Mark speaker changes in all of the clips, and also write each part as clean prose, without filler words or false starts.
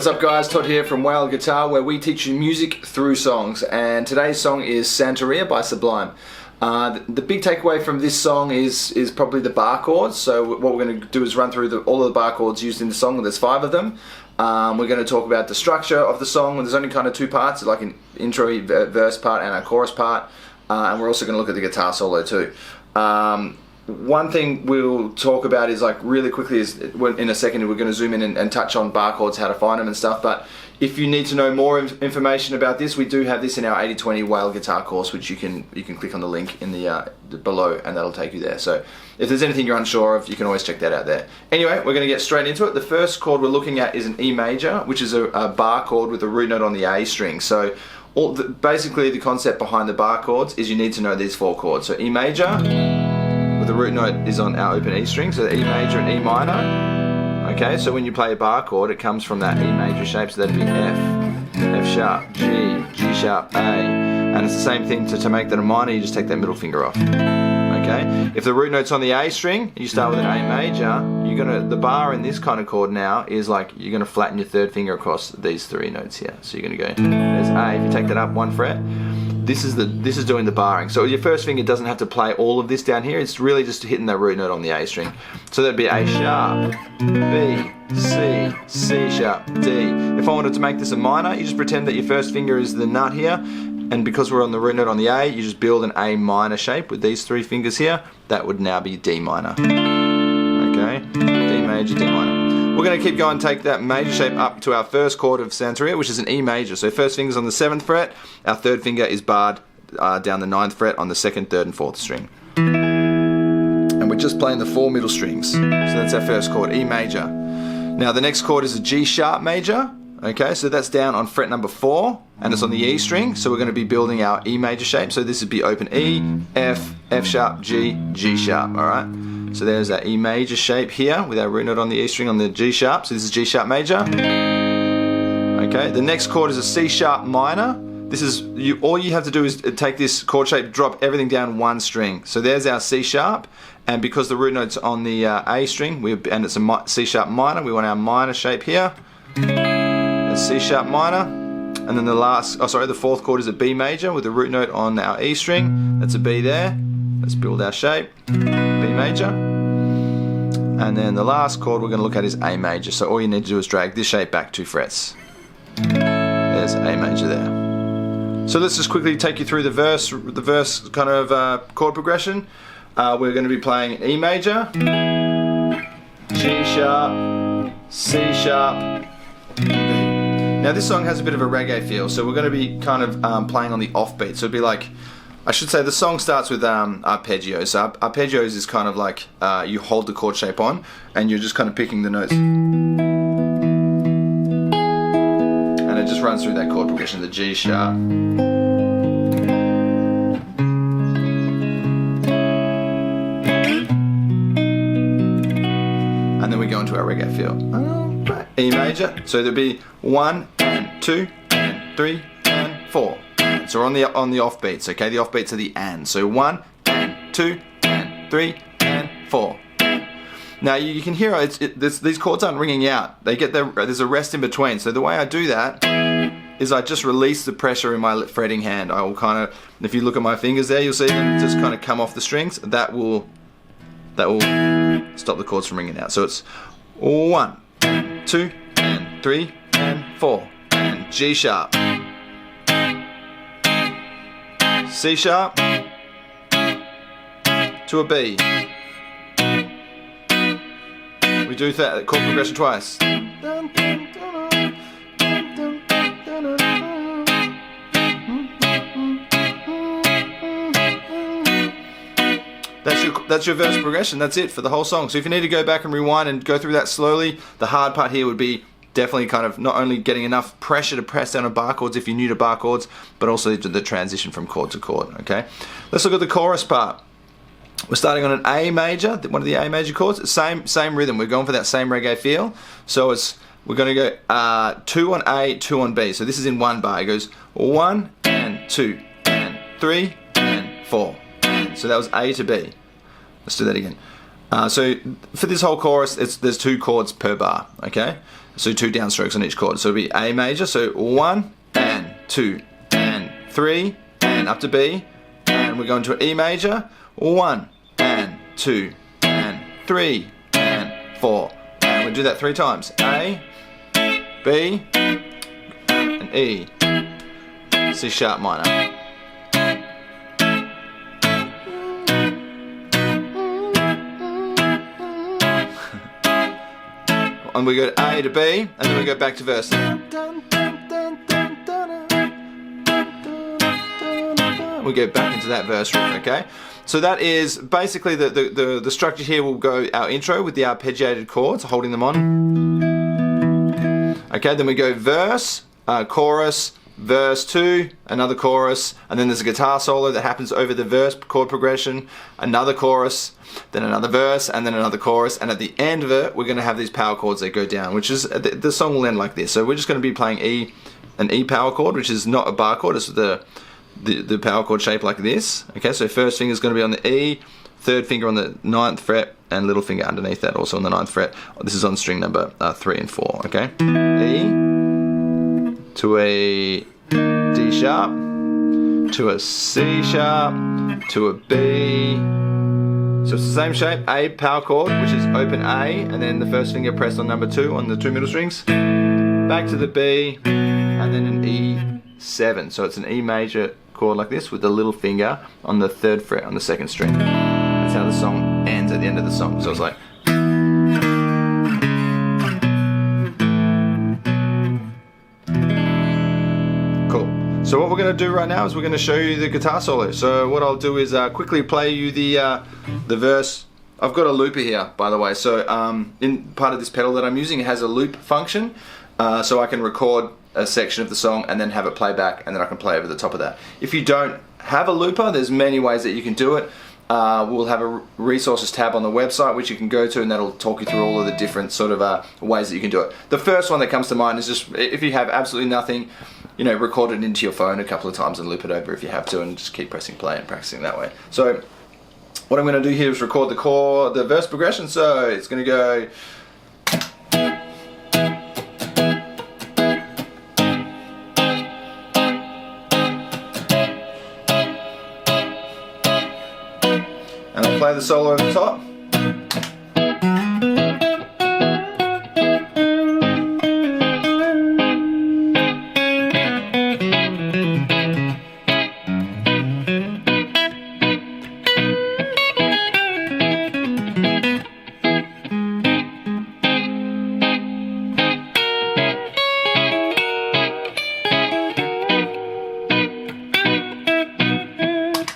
Speaker 1: What's up guys, Todd here from Whale Guitar, where we teach you music through songs, and today's song is Santeria by Sublime. The big takeaway from this song is probably the bar chords. So what we're going to do is run through all of the bar chords used in the song. There's 5 of them. We're going to talk about the structure of the song. There's only kind of 2 parts, like an intro verse part and a chorus part, and we're also going to look at the guitar solo too. One thing we'll talk about is, like, really quickly, is in a second we're going to zoom in and touch on bar chords, how to find them and stuff. But if you need to know more information about this, we do have this in our 80/20 Whale Guitar course, which you can click on the link in the below, and that'll take you there. So if there's anything you're unsure of, you can always check that out there. Anyway, we're going to get straight into it. The first chord we're looking at is an E major, which is a bar chord with a root note on the A string. So basically the concept behind the bar chords is you need to know these 4 chords. So E major, the root note is on our open E string, so E major and E minor. Okay, so when you play a bar chord, it comes from that E major shape, so that'd be F, F sharp, G, G sharp, A. And it's the same thing to make that a minor, you just take that middle finger off. Okay, if the root note's on the A string, you start with an A major, the bar in this kind of chord now is like, you're gonna flatten your 3rd finger across these 3 notes here. So you're gonna go, there's A, if you take that up 1 fret, this is doing the barring. So your first finger doesn't have to play all of this down here, it's really just hitting that root note on the A string. So that'd be A sharp, B, C, C sharp, D. If I wanted to make this a minor, you just pretend that your first finger is the nut here, and because we're on the root note on the A, you just build an A minor shape with these 3 fingers here. That would now be D minor. Okay, D major, D minor. We're going to keep going, take that major shape up to our first chord of Santeria, which is an E major. So first finger's on the 7th fret, our 3rd finger is barred down the 9th fret on the 2nd, 3rd and 4th string. And we're just playing the 4 middle strings. So that's our first chord, E major. Now the next chord is a G sharp major. Okay, so that's down on fret number 4, and it's on the E string, so we're going to be building our E major shape. So this would be open E, F, F sharp, G, G sharp, alright? So there's that E major shape here, with our root note on the E string on the G sharp, so this is G sharp major. Okay, the next chord is a C sharp minor. This is, all you have to do is take this chord shape, drop everything down 1 string. So there's our C sharp, and because the root note's on the A string, and it's a C sharp minor, we want our minor shape here. C sharp minor, and then the 4th chord is a B major with a root note on our E string. That's a B there. Let's build our shape, B major. And then the last chord we're going to look at is A major. So all you need to do is drag this shape back 2 frets. There's A major there. So let's just quickly take you through the verse kind of chord progression. We're going to be playing E major, G sharp, C sharp, B. Now this song has a bit of a reggae feel, so we're going to be kind of playing on the offbeat. So it'd be like, I should say the song starts with arpeggios. So arpeggios is kind of like you hold the chord shape on and you're just kind of picking the notes. And it just runs through that chord progression, the G sharp. And then we go into our reggae feel. E major, so there'll be 1 and 2 and 3 and 4. So we're on the off beats, okay? The off beats are the and. So 1 and 2 and 3 and 4. Now you can hear these chords aren't ringing out. There's a rest in between. So the way I do that is I just release the pressure in my fretting hand. I will kind of, if you look at my fingers there, you'll see them just kind of come off the strings. That will stop the chords from ringing out. So it's 1, 2 and 3 and 4 and G sharp, C sharp to a B. We do that chord progression twice. That's your verse progression. That's it for the whole song. So if you need to go back and rewind and go through that slowly, the hard part here would be definitely kind of not only getting enough pressure to press down on bar chords if you're new to bar chords, but also the transition from chord to chord. Okay, let's look at the chorus part. We're starting on an A major, one of the A major chords. Same rhythm. We're going for that same reggae feel. So we're going to go 2 on A, 2 on B. So this is in 1 bar. It goes 1 and 2 and 3 and 4. So that was A to B. Let's do that again. So for this whole chorus, there's 2 chords per bar, okay? So 2 downstrokes on each chord. So it'll be A major, so 1 and 2 and 3 and up to B, and we're going to an E major, 1 and 2 and 3 and 4, and we'll do that 3 times. A, B, and E, C sharp minor. And we go A to B, and then we go back to verse. We go back into that verse riff, okay? So that is basically the structure here. Will go our intro with the arpeggiated chords, holding them on. Okay, then we go verse, chorus, verse 2, another chorus, and then there's a guitar solo that happens over the verse chord progression, another chorus, then another verse, and then another chorus, and at the end of it, we're going to have these power chords that go down, which is, the song will end like this. So we're just going to be playing an E power chord, which is not a bar chord, it's the power chord shape like this. Okay, so first finger is going to be on the E, third finger on the 9th fret, and little finger underneath that also on the 9th fret. This is on string number 3 and 4, okay? E to a D sharp, to a C sharp, to a B. So it's the same shape, A power chord, which is open A, and then the first finger pressed on number 2 on the 2 middle strings. Back to the B, and then an E7. So it's an E major chord like this with the little finger on the 3rd fret on the 2nd string. That's how the song ends at the end of the song. So it's like. So what we're going to do right now is we're going to show you the guitar solo. So what I'll do is quickly play you the verse. I've got a looper here, by the way. So in part of this pedal that I'm using, it has a loop function, so I can record a section of the song and then have it play back, and then I can play over the top of that. If you don't have a looper, there's many ways that you can do it. We'll have a resources tab on the website which you can go to, and that'll talk you through all of the different sort of ways that you can do it. The first one that comes to mind is just if you have absolutely nothing, you know, record it into your phone a couple of times and loop it over if you have to, and just keep pressing play and practicing that way. So what I'm going to do here is record the verse progression. So it's going to go. And I'll play the solo over the top.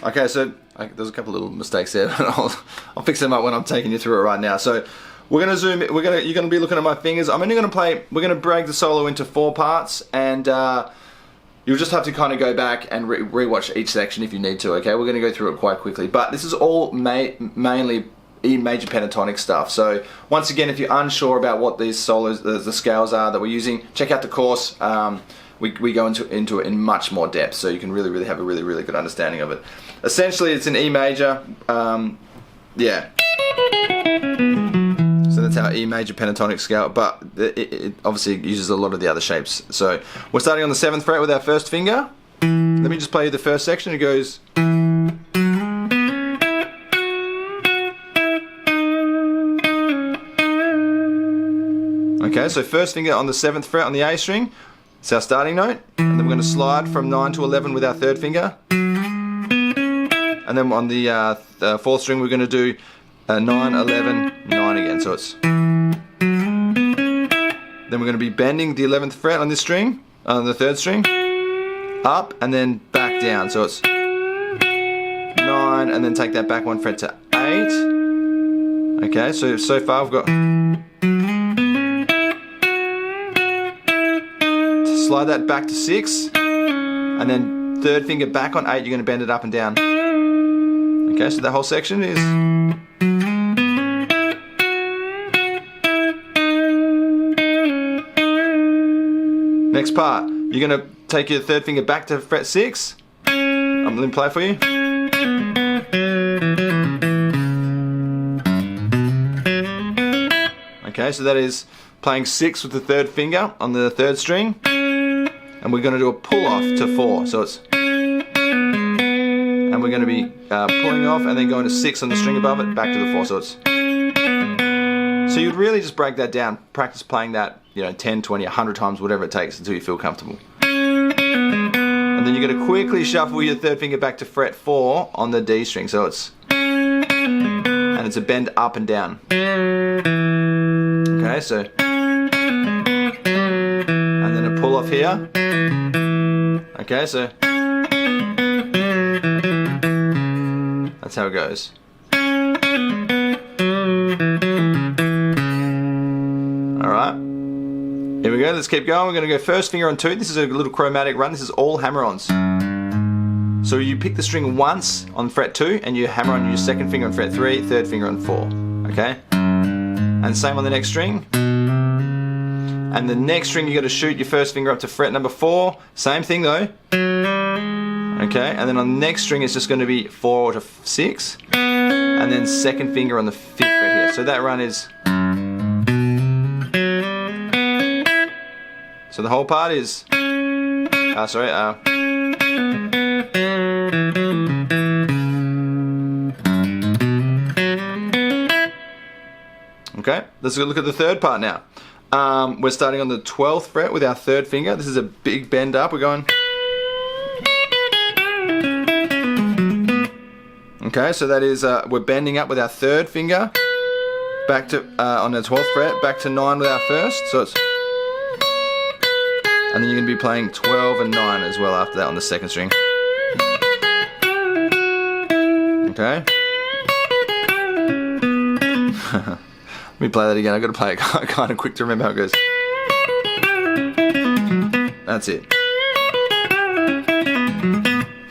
Speaker 1: Okay, so there's a couple of little mistakes there, but I'll fix them up when I'm taking you through it right now. So we're gonna zoom. You're gonna be looking at my fingers. I'm only gonna play. We're gonna break the solo into 4 parts, and you'll just have to kind of go back and rewatch each section if you need to. Okay, we're gonna go through it quite quickly, but this is all mainly E major pentatonic stuff. So once again, if you're unsure about what these solos, the scales are that we're using, check out the course. We go into it in much more depth, so you can really have a really good understanding of it. Essentially, it's an E major, yeah. So that's our E major pentatonic scale, but it obviously uses a lot of the other shapes. So we're starting on the 7th fret with our first finger. Let me just play you the first section. It goes. Okay, so first finger on the 7th fret on the A string. It's our starting note, and then we're going to slide from 9 to 11 with our 3rd finger, and then on the 4th string we're going to do 9, 11, 9 again. So it's then we're going to be bending the 11th fret on this string, on the 3rd string, up and then back down. So it's 9, and then take that back 1 fret to 8. Okay, so far we've got. Slide that back to 6, and then 3rd finger back on 8, you're going to bend it up and down. Okay, so that whole section is. Next part, you're going to take your 3rd finger back to fret 6. I'm going to play for you. Okay, so that is playing 6 with the 3rd finger on the 3rd string, and we're going to do a pull off to 4. So it's, and we're going to be pulling off and then going to 6 on the string above it, back to the 4. So it's, so you'd really just break that down, practice playing that, you know, 10, 20, 100 times, whatever it takes until you feel comfortable. And then you're going to quickly shuffle your 3rd finger back to fret 4 on the D string. So it's, and it's a bend up and down. Okay, so, and then a pull off here. Okay, so that's how it goes. Alright, here we go, let's keep going. We're going to go 1st finger on 2. This is a little chromatic run. This is all hammer-ons. So you pick the string once on fret 2 and you hammer on your 2nd finger on fret 3, 3rd finger on 4. Okay? And same on the next string. And the next string you got to shoot your 1st finger up to fret number 4. Same thing though. Okay, and then on the next string it's just going to be 4 to 6. And then 2nd finger on the 5th fret here. So that run is... So the whole part is... Okay, let's look at the 3rd part now. We're starting on the 12th fret with our 3rd finger. This is a big bend up. We're going... Okay, so that is, we're bending up with our 3rd finger, back to, on the 12th fret, back to 9 with our 1st, so it's... And then you're going to be playing 12 and 9 as well after that on the 2nd string. Okay. Let me play that again. I've got to play it kind of quick to remember how it goes. That's it.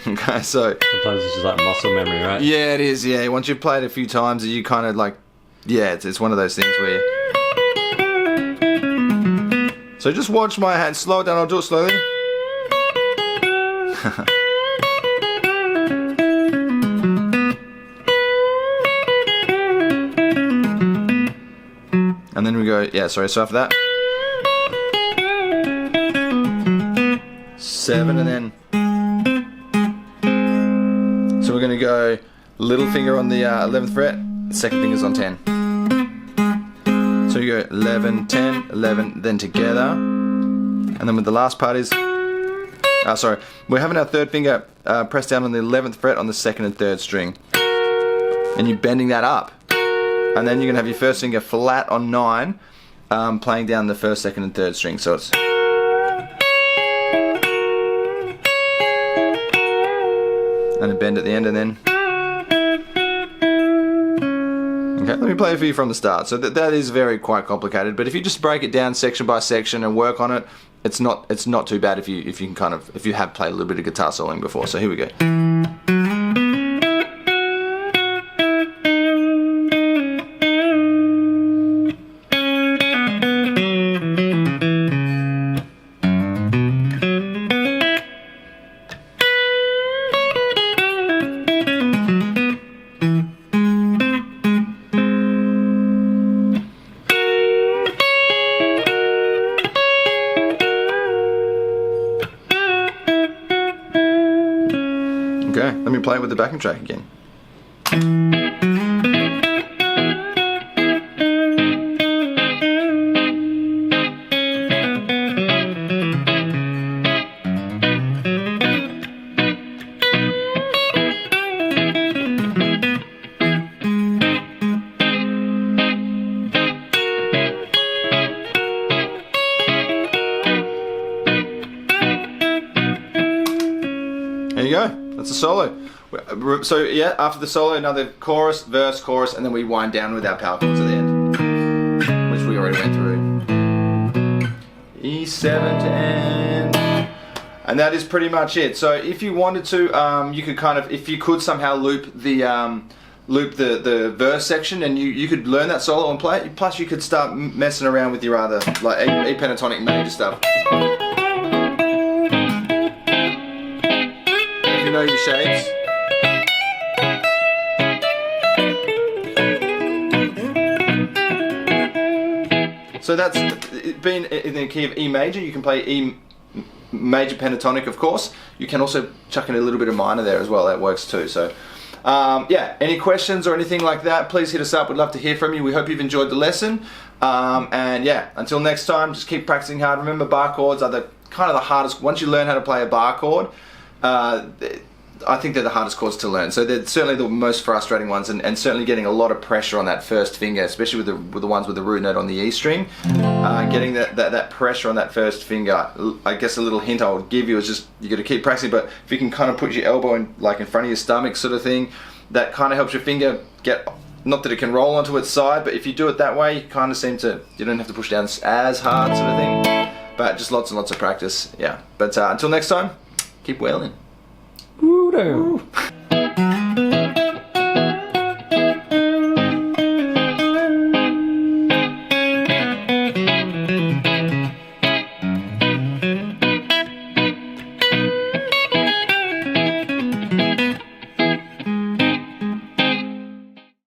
Speaker 1: Okay, so...
Speaker 2: Sometimes it's just like muscle memory, right?
Speaker 1: Yeah, it is, yeah. Once you've played it a few times, you kind of like... Yeah, it's one of those things where... So just watch my hand. Slow it down. I'll do it slowly. And then we go, yeah, sorry, so after that 7 and then, so we're going to go little finger on the 11th fret, 2nd finger's on 10. So you go 11, 10, 11, then together, and then with the last part is, sorry, we're having our 3rd finger pressed down on the 11th fret on the 2nd and 3rd string, and you're bending that up. And then you're going to have your 1st finger flat on 9, playing down the 1st, 2nd and 3rd string. So it's... And a bend at the end and then... Okay, let me play it for you from the start. So that is quite complicated, but if you just break it down section by section and work on it, it's not too bad if you have played a little bit of guitar soloing before. So here we go. Okay, let me play it with the backing track again. There you go. That's a solo. So yeah, after the solo, another chorus, verse, chorus, and then we wind down with our power chords at the end, which we already went through. E7 to N, and that is pretty much it. So if you wanted to, you could if you could somehow loop the verse section, and you could learn that solo and play it. Plus, you could start messing around with your other like A pentatonic major stuff. If you know your shapes. So that's being in the key of E major. You can play E major pentatonic, of course. You can also chuck in a little bit of minor there as well. That works too. So yeah, any questions or anything like that, please hit us up. We'd love to hear from you. We hope you've enjoyed the lesson. And yeah, until next time, just keep practicing hard. Remember, bar chords are the kind of the hardest. Once you learn how to play a bar chord, I think they're the hardest chords to learn. So they're certainly the most frustrating ones, and certainly getting a lot of pressure on that first finger, especially with the ones with the root note on the E string. Getting that pressure on that first finger. I guess a little hint I would give you is just you got to keep practicing. But if you can kind of put your elbow in front of your stomach, sort of thing, that kind of helps your finger get. Not that it can roll onto its side, but if you do it that way, you kind of seem to. You don't have to push down as hard, sort of thing. But just lots and lots of practice. Yeah. But until next time, keep wailing.
Speaker 2: Woo-doo.